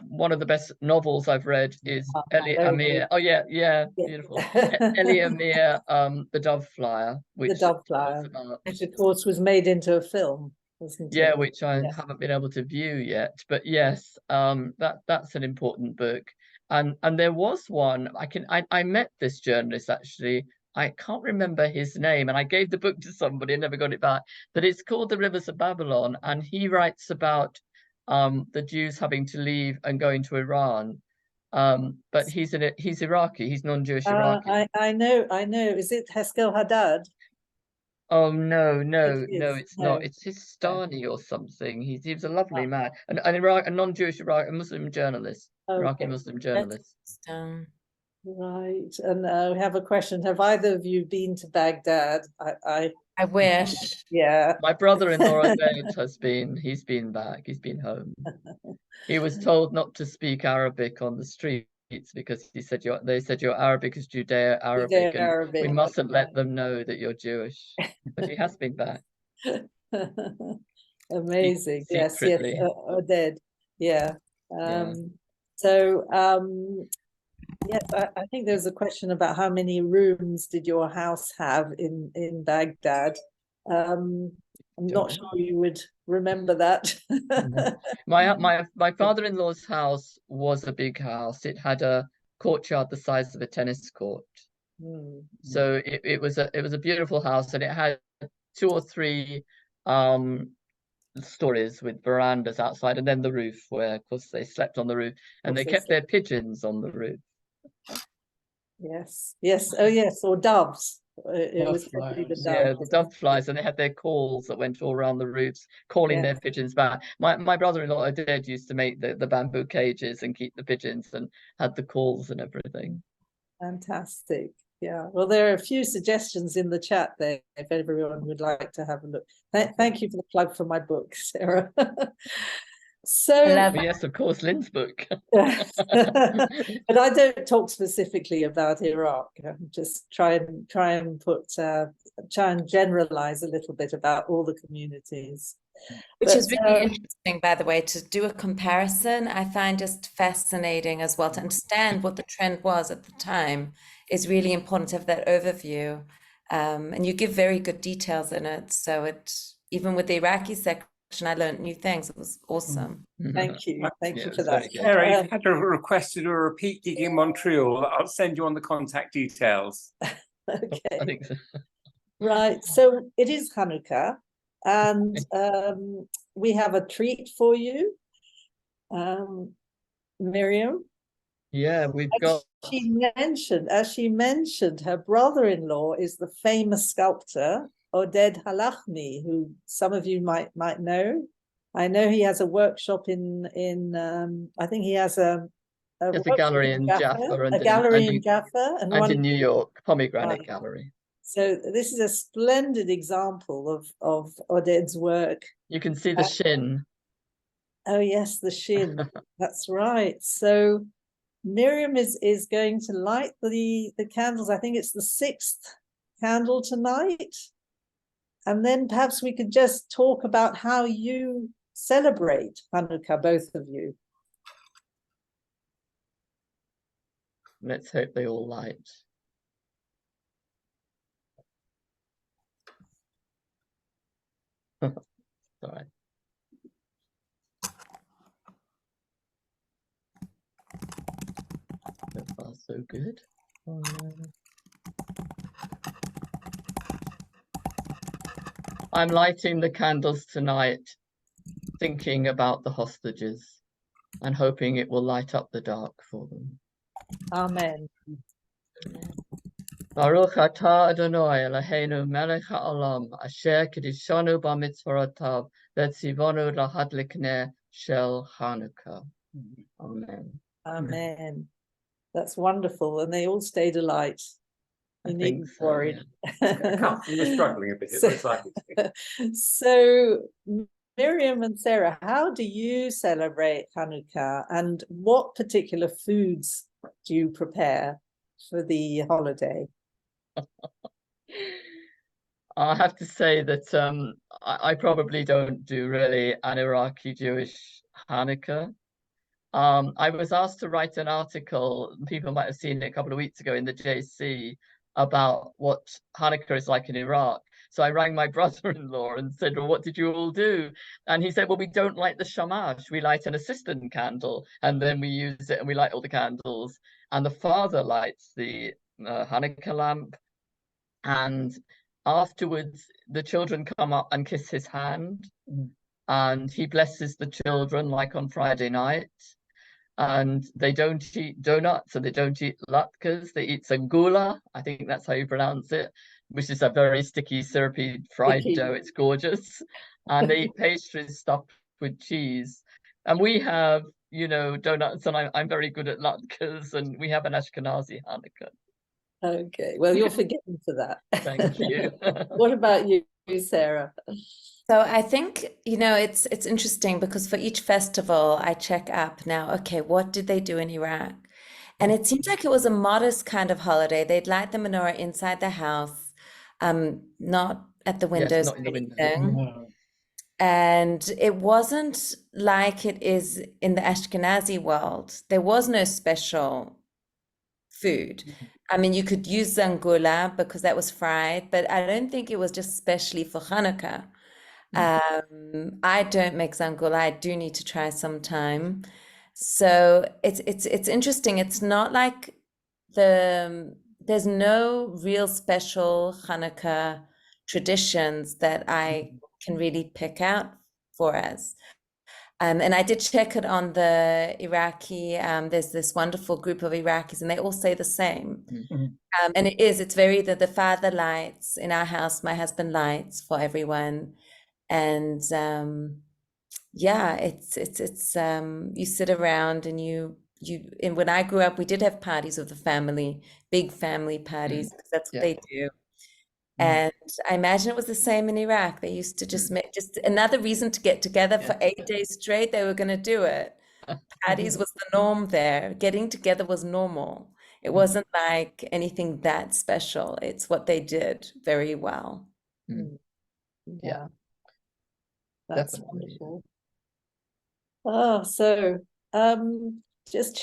one of the best novels I've read is Eli Amir. Oh yeah, beautiful. Eli Amir, The Dove Flyer, which of course was made into a film, wasn't it? Yeah, which I haven't been able to view yet. But yes, that's an important book. And there was one I met this journalist actually. I can't remember his name, and I gave the book to somebody and never got it back. But it's called The Rivers of Babylon, and he writes about the Jews having to leave and going to Iran. But he's Iraqi. He's non-Jewish Iraqi. I know. Is it Heskel Haddad? Oh no, it's not. It's Sistani or something. He was a lovely man, a non-Jewish Iraqi, a Muslim journalist, Iraqi Muslim journalist. Right, and we have a question. Have either of you been to Baghdad? I wish. Yeah. My brother-in-law has been. He's been back. He's been home. He was told not to speak Arabic on the streets because they said your Arabic is Judeo-Arabic, and we mustn't let them know that you're Jewish. But he has been back. Amazing. Secretly. Yes, Oded. Yeah. So yes, I think there's a question about how many rooms did your house have in Baghdad. I'm not sure you would remember that. My father-in-law's house was a big house. It had a courtyard the size of a tennis court. So it was a beautiful house, and it had 2 or 3 stories with verandas outside, and then the roof, where of course they slept on the roof, and they kept their pigeons on the roof. Yes, yes, oh yes, or doves. It was probably the Doveflies, dove. Yeah, the dove flies, and they had their calls that went all around the roofs, calling their pigeons back. My brother-in-law dad used to make the bamboo cages and keep the pigeons, and had the calls and everything. Fantastic. Yeah, well, there are a few suggestions in the chat there if everyone would like to have a look. Thank you for the plug for my book, Sarah. So, Yes, of course, Lynn's book. but I don't talk specifically about Iraq. I'm just try and generalize a little bit about all the communities. Which is really interesting, by the way, to do a comparison. I find just fascinating as well to understand what the trend was at the time. Is really important to have that overview, and you give very good details in it. So even with the Iraqi section, I learned new things. It was awesome. Thank you for that. Sarah, you've had a request to do a repeat gig in Montreal. I'll send you on the contact details. Okay. I think so. Right, so it is Hanukah, and we have a treat for you, Miriam. Yeah, we've got. As she mentioned, her brother-in-law is the famous sculptor Oded Halahmy, who some of you might know. I know he has a workshop in I think he has a gallery in Jaffa, a gallery in Jaffa, and in New York, Pomegranate Gallery. So this is a splendid example of Oded's work. You can see the shin. Oh yes, the shin. That's right. So Miriam is going to light the candles. I think it's the 6th candle tonight. And then perhaps we could just talk about how you celebrate Hanukah, both of you. Let's hope they all light. Sorry. So far, so good. I'm lighting the candles tonight, thinking about the hostages and hoping it will light up the dark for them. Amen. Baruch atah Adonai Eloheinu melech ha'olam asher kedishanu b'mitzvotav v'tzivonu lahadlik shel Hanukah. Amen. Amen. That's wonderful. And they all stayed alight. You needn't worry. We're struggling a bit. So, Miriam and Sarah, how do you celebrate Hanukah, and what particular foods do you prepare for the holiday? I have to say that I probably don't do really an Iraqi Jewish Hanukah. I was asked to write an article, people might have seen it a couple of weeks ago in the JC, about what Hanukah is like in Iraq. So I rang my brother-in-law and said, well, what did you all do? And he said, well, we don't light the shamash. We light an assistant candle, and then we use it and we light all the candles. And the father lights the Hanukah lamp. And afterwards, the children come up and kiss his hand. And he blesses the children like on Friday night. And they don't eat donuts, and they don't eat latkes. They eat sangula. I think that's how you pronounce it, which is a very sticky, syrupy fried dough. It's gorgeous. And they eat pastries stuffed with cheese. And we have, donuts, and I'm very good at latkes, and we have an Ashkenazi Hanukah. Okay, well, you're forgiven for that. Thank you. What about you, Sarah? So I think, it's interesting because for each festival I check up now, okay, what did they do in Iraq? And it seems like it was a modest kind of holiday. They'd light the menorah inside the house, not at the windows. Yes, not in the window. And it wasn't like it is in the Ashkenazi world. There was no special food. I mean, you could use zangula because that was fried, but I don't think it was just specially for Hanukah. I don't make zangula. I do need to try sometime. So it's interesting. It's not like there's no real special Hanukah traditions that I can really pick out for us. And I did check it on the Iraqi, there's this wonderful group of Iraqis and they all say the same. And it's very, the father lights in our house, my husband lights for everyone. And yeah, it's you sit around and and when I grew up, we did have parties with the family, big family parties, because that's what they do. And I imagine it was the same in Iraq. They used to just make just another reason to get together for 8 days straight. They were going to do it. Parties was the norm there. Getting together was normal. It wasn't like anything that special. It's what they did very well. Yeah, that's Definitely. wonderful. Oh, so just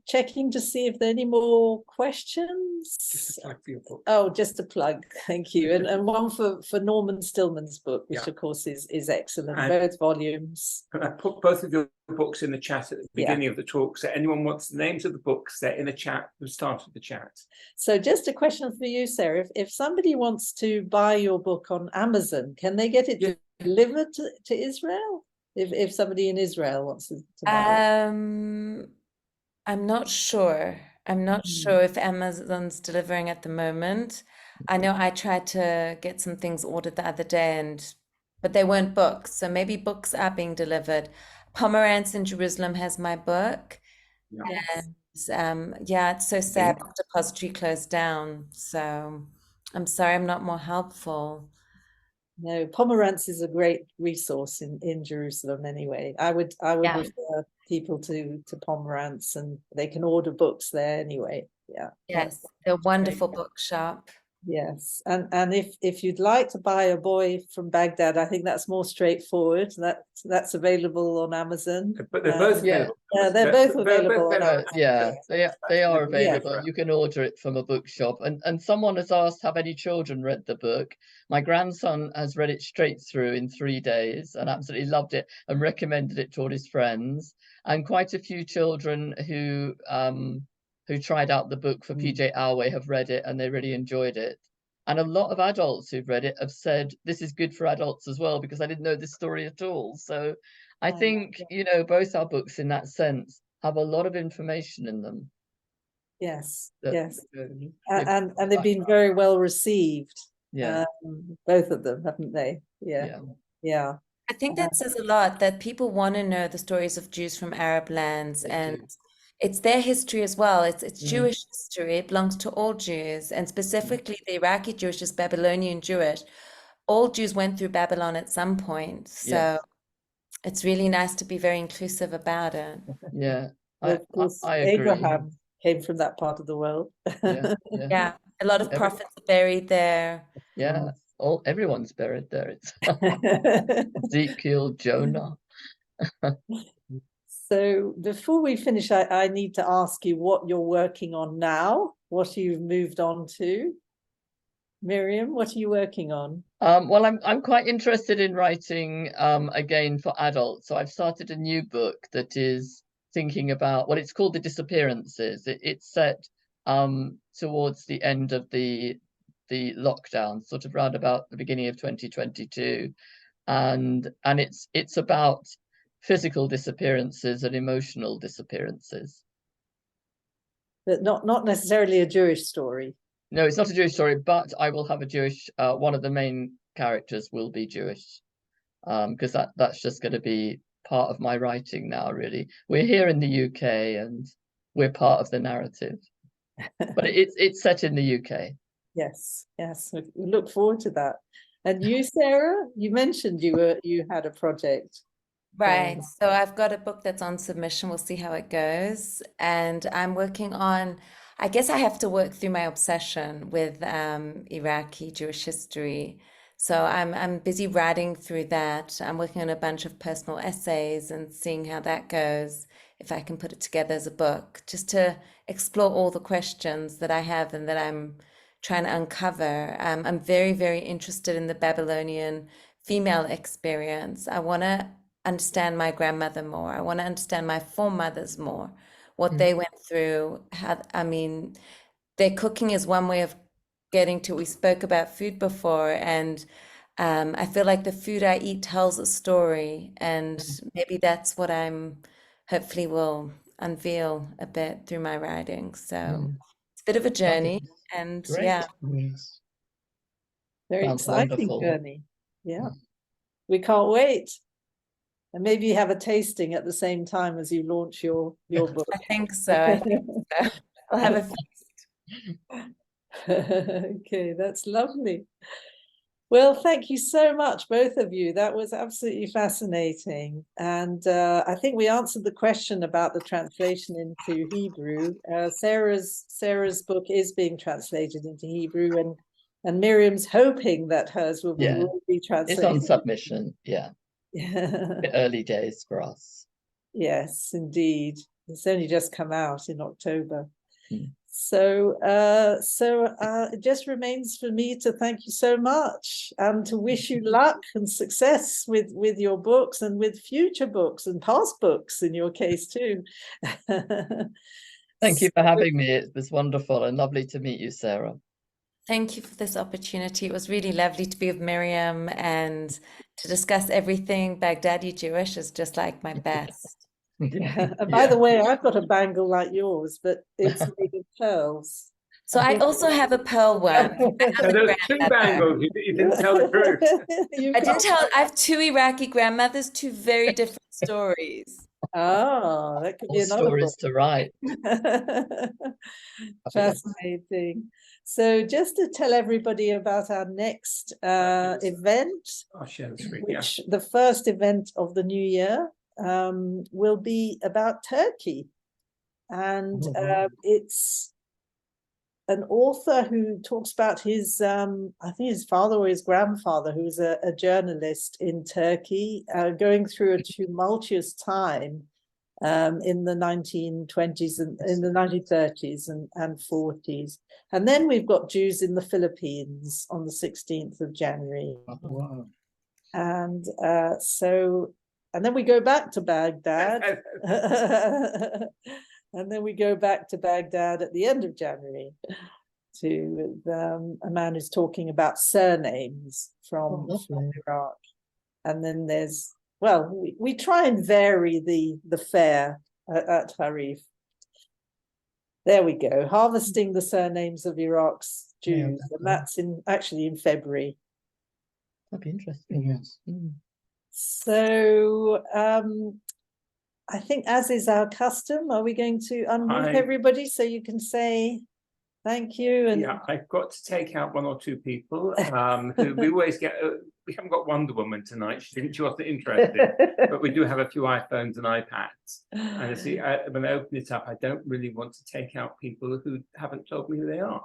checking to see if there are any more questions. Just a plug for your book. Oh, just a plug, thank you. And one for Norman Stillman's book, which Yeah. of course is excellent, And- both volumes. And I put both of your books in the chat at the beginning of the talk. So anyone wants the names of the books, they're in the chat, the start of the chat. So just a question for you, Sarah. If somebody wants to buy your book on Amazon, can they get it Yeah. delivered to Israel? If somebody in Israel wants to buy it? I'm not sure. I'm not sure if Amazon's delivering at the moment. I know I tried to get some things ordered the other day, but they weren't books. So maybe books are being delivered. Pomerantz in Jerusalem has my book. Yeah. And yeah, it's so sad. Book Depository closed down. So I'm sorry I'm not more helpful. No, Pomerantz is a great resource in Jerusalem anyway. I would Yeah. refer people to Pomerantz, and they can order books there anyway. Yeah. Yes, they're a wonderful bookshop. Yes. And if you'd like to buy A Boy from Baghdad, I think that's more straightforward. That's available on Amazon. But they're both Yeah. available. They're both available on Amazon. Yeah, they are available. Yeah. You can order it from a bookshop. And someone has asked, have any children read the book? My grandson has read it straight through in 3 days and absolutely loved it and recommended it to all his friends. And quite a few children who tried out the book for PJ Alway have read it and they really enjoyed it. And a lot of adults who've read it have said, this is good for adults as well, because I didn't know this story at all. So I think, both our books in that sense have a lot of information in them. Yes, that- yes. And they've been very well received. Yeah. Both of them, haven't they? Yeah. I think that says a lot, that people want to know the stories of Jews from Arab lands, and it's their history as well. It's Jewish history. It belongs to all Jews, and specifically the Iraqi Jewish is Babylonian Jewish. All Jews went through Babylon at some point. So it's really nice to be very inclusive about it. Yeah. Of course, I agree. Abraham came from that part of the world. Yeah, a lot of prophets are buried there. Yeah. Everyone's buried there. It's Ezekiel, Jonah. So before we finish, I need to ask you what you're working on now, what you've moved on to. Miriam, what are you working on? Well, I'm quite interested in writing again for adults. So I've started a new book that is thinking about, well, it's called The Disappearances. It's set towards the end of the lockdown, sort of round about the beginning of 2022, and it's about physical disappearances and emotional disappearances. But not necessarily a Jewish story. No, it's not a Jewish story, but I will have a Jewish, one of the main characters will be Jewish, because that's just going to be part of my writing now, really. We're here in the UK and we're part of the narrative, but it's set in the UK. Yes, we look forward to that. And you, Sarah, you mentioned you had a project. Right. So I've got a book that's on submission. We'll see how it goes. And I'm working on, I guess I have to work through my obsession with Iraqi Jewish history. So I'm busy writing through that. I'm working on a bunch of personal essays and seeing how that goes, if I can put it together as a book, just to explore all the questions that I have and that I'm trying to uncover. I'm very, very interested in the Babylonian female experience. I want to understand my grandmother more. I want to understand my foremothers more, what they went through. Their cooking is one way of getting to, we spoke about food before, and I feel like the food I eat tells a story, and maybe that's what I'm hopefully will unveil a bit through my writing. So it's a bit of a journey, and Great. yeah. Very Sounds exciting wonderful. journey. Yeah. We can't wait. And maybe you have a tasting at the same time as you launch your book. I think so. I think so. I'll have a feast. Okay, that's lovely. Well, thank you so much, both of you. That was absolutely fascinating. And I think we answered the question about the translation into Hebrew. Sarah's book is being translated into Hebrew, and Miriam's hoping that hers will be, Yeah. will be translated. It's on submission. Yeah. The early days for us. Yes, indeed. It's only just come out in October. Mm. So it just remains for me to thank you so much and to wish you luck and success with your books and with future books and past books in your case too. Thank you for having me. It was wonderful and lovely to meet you, Sarah. Thank you for this opportunity. It was really lovely to be with Miriam and to discuss everything. Baghdadi Jewish is just like my best. Yeah. And by the way, I've got a bangle like yours, but it's made of pearls. So I also have a pearl one. So there's two bangles. You didn't tell the truth. I didn't tell. I have two Iraqi grandmothers, two very different stories. Oh, that could be More another book. stories to write. Fascinating. So just to tell everybody about our next event, I'll share the screen. which the first event of the new year will be about Turkey. And it's an author who talks about his, I think his father or his grandfather, who was a journalist in Turkey, going through a tumultuous time in the 1920s and in the 1930s and 40s. And then we've got Jews in the Philippines on the 16th of January. Wow. And and then we go back to Baghdad. And then we go back to Baghdad at the end of January to a man who's talking about surnames from Iraq. And then there's, well, we try and vary the fare at Harif. There we go, harvesting the surnames of Iraq's Jews, and that's actually in February. That'd be interesting, yes. So I think, as is our custom, are we going to unmute everybody so you can say thank you? And yeah, I've got to take out one or two people who we always get. We haven't got Wonder Woman tonight. She wasn't interested, but we do have a few iPhones and iPads. And I see when I open it up, I don't really want to take out people who haven't told me who they are.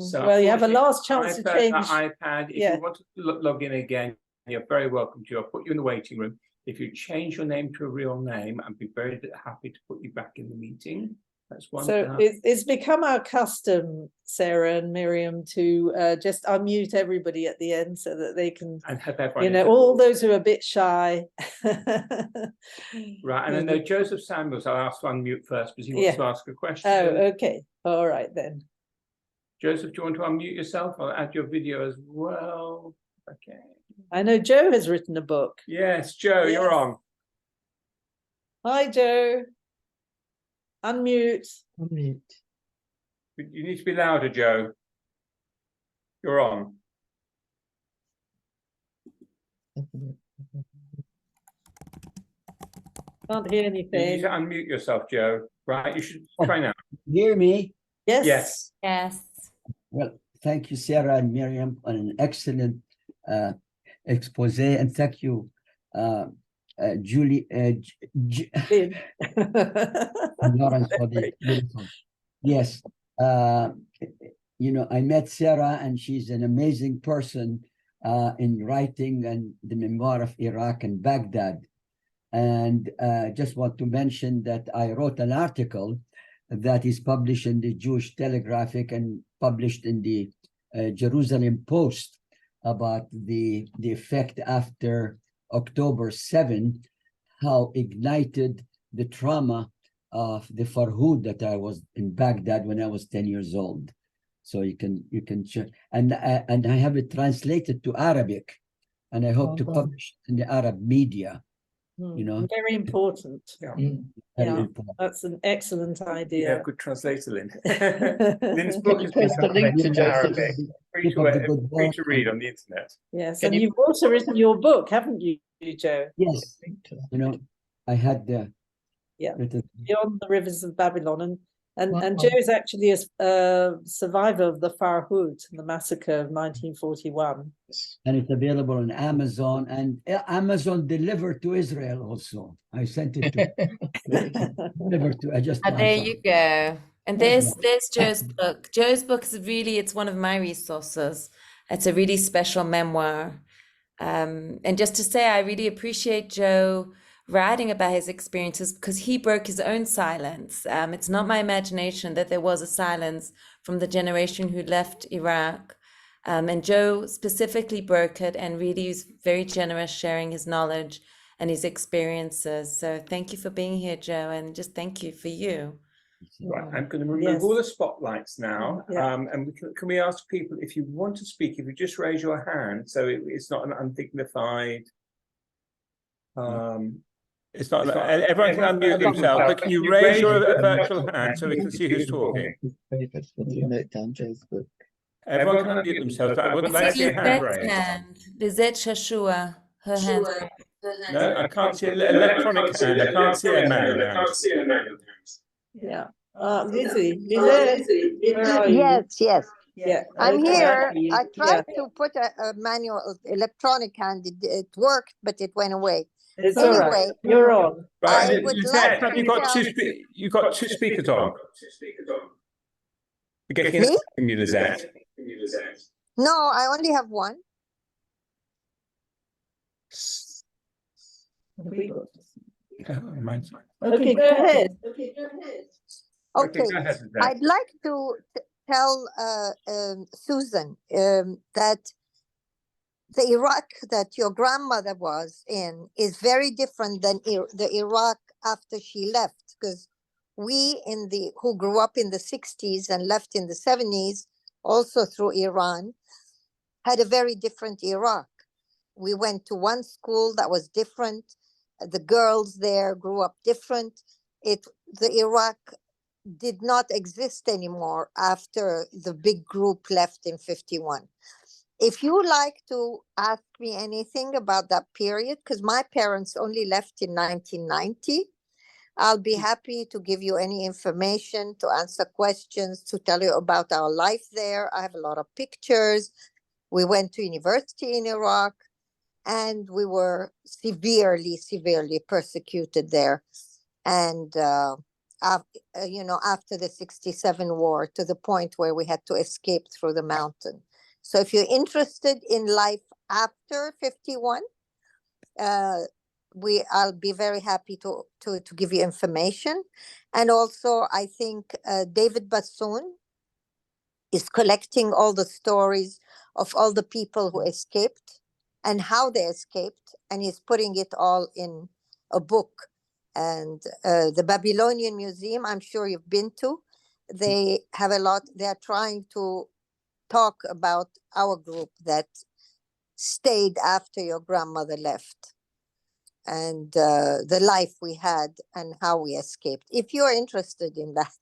So well, you have a last chance to change. iPad. If you want to log in again, you're very welcome to. I'll put you in the waiting room. If you change your name to a real name, I'd be very happy to put you back in the meeting. That's one. So it's become our custom, Sarah and Miriam, to just unmute everybody at the end so that they can, and have everyone, you know, all those who are a bit shy. Right, and I know Joseph Samuels, I'll ask to unmute first because he wants to ask a question. Oh, okay. All right then. Joseph, do you want to unmute yourself? I'll add your video as well. Okay. I know Joe has written a book. Yes, Joe, you're on. Hi, Joe. Unmute. Unmute. You need to be louder, Joe. You're on. Can't hear You anything. need to unmute yourself, Joe. Right, you should try now. Hear me? Yes. Yes. Yes. Well, thank you, Sarah and Miriam, on an excellent expose, and thank you, Julie, Lawrence, for the beautiful. Yes, you know, I met Sarah, and she's an amazing person in writing and the memoir of Iraq and Baghdad. And just want to mention that I wrote an article that is published in the Jewish Telegraphic and published in the Jerusalem Post about the effect after October 7, how ignited the trauma of the Farhud that I was in Baghdad when I was 10 years old. So you can check, and I have it translated to Arabic and I hope to Well done. publish it in the Arab media. You know, Very important. very Yeah. important. That's an excellent Yeah, idea. good translator, Lynn. Lynn's book has been Post the link to translated into Joseph's. Arabic. Free Keep to, up the good free work. to read on the internet. Yes, Can and you- you've also written your book, haven't you, Joe? Yes, Link to that. you know, I had the Yeah. written. Beyond the Rivers of Babylon, and Wow. Joe is actually a survivor of the Farhud, the massacre of 1941. And it's available on Amazon, and Amazon delivered to Israel also. I sent it to delivered to. I just There answered. you go. And there's Joe's book. Joe's book is really, it's one of my resources. It's a really special memoir. And just to say, I really appreciate Joe writing about his experiences because he broke his own silence. It's not my imagination that there was a silence from the generation who left Iraq. And Joe specifically broke it and really was very generous sharing his knowledge and his experiences. So thank you for being here, Joe, and just thank you for you. Right, I'm going to remove Yes. all the spotlights now, Yeah. and can we ask people if you want to speak, if you just raise your hand, so it's not an undignified. It's not. Everyone can unmute themselves, but can you raise your virtual hand so we can see who's talking? Note down Joe's book. Everyone can unmute themselves, but I would like to see a hand raised. Lizette Shashua, her hand. No, I can't see an electronic hand. I can't see a manual hand. Yeah. Lizzie, where are you? Yes. Yeah. I'm okay. here. Yeah. I tried to put a manual electronic hand. It worked, but it went away. It's all right. Anyway, You're on. Right, I would Lizette, like have to you got tell- you've got two speakers on? We're getting Me? from you, Lizette. No, I only have one. Mine's- Okay, go ahead. Okay. go ahead, Lizette. I'd like to tell Susan that the Iraq that your grandmother was in is very different than the Iraq after she left, because we who grew up in the 60s and left in the 70s, also through Iran, had a very different Iraq. We went to one school that was different. The girls there grew up different. The Iraq did not exist anymore after the big group left in 51. If you like to ask me anything about that period, because my parents only left in 1990, I'll be happy to give you any information, to answer questions, to tell you about our life there. I have a lot of pictures. We went to university in Iraq, and we were severely persecuted there. And, after the 67 war, to the point where we had to escape through the mountain. So if you're interested in life after 51, I'll be very happy to give you information. And also, I think David Bassoon is collecting all the stories of all the people who escaped and how they escaped, and he's putting it all in a book. And the Babylonian Museum, I'm sure you've been to, they have a lot. They're trying to talk about our group that stayed after your grandmother left, and the life we had and how we escaped. If you're interested in that.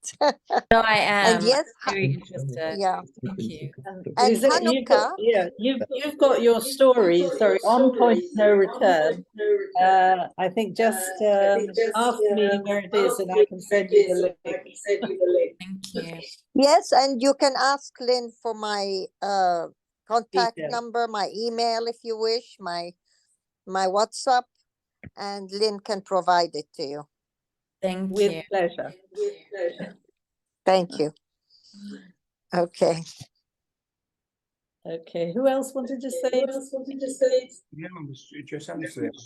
No, I am. And yes, Very interested. yeah. Thank you. And Is it- Hanukah, you've got your story. Sorry, on point no return. I think just ask me where it is, and I can send you the link. Thank you. yes, and you can ask Lynn for my contact Details. number, my email if you wish, my WhatsApp, and Lynn can provide it to you. Thank With you. pleasure. Thank you. Okay. Okay. Who else wanted to say? Yeah, just answer it.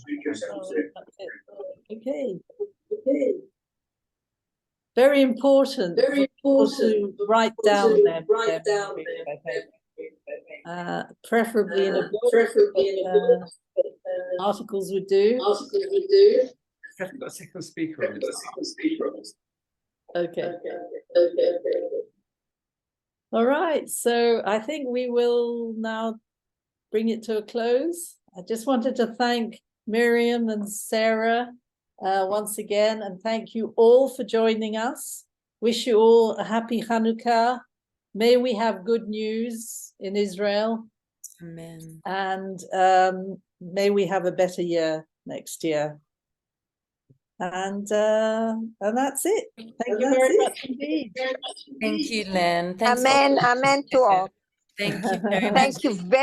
Okay. Very important. To write down their memories, I think. Preferably in a book. Articles would do. Haven't got a second speaker on. Okay. All right. So I think we will now bring it to a close. I just wanted to thank Miriam and Sarah once again, and thank you all for joining us. Wish you all a happy Hanukah. May we have good news in Israel, Amen. and may we have a better year next year. And that's it. Thank you very much indeed. Thank you, Lynn. Thanks. Amen. Amen to all. Thank you very much. Thank you very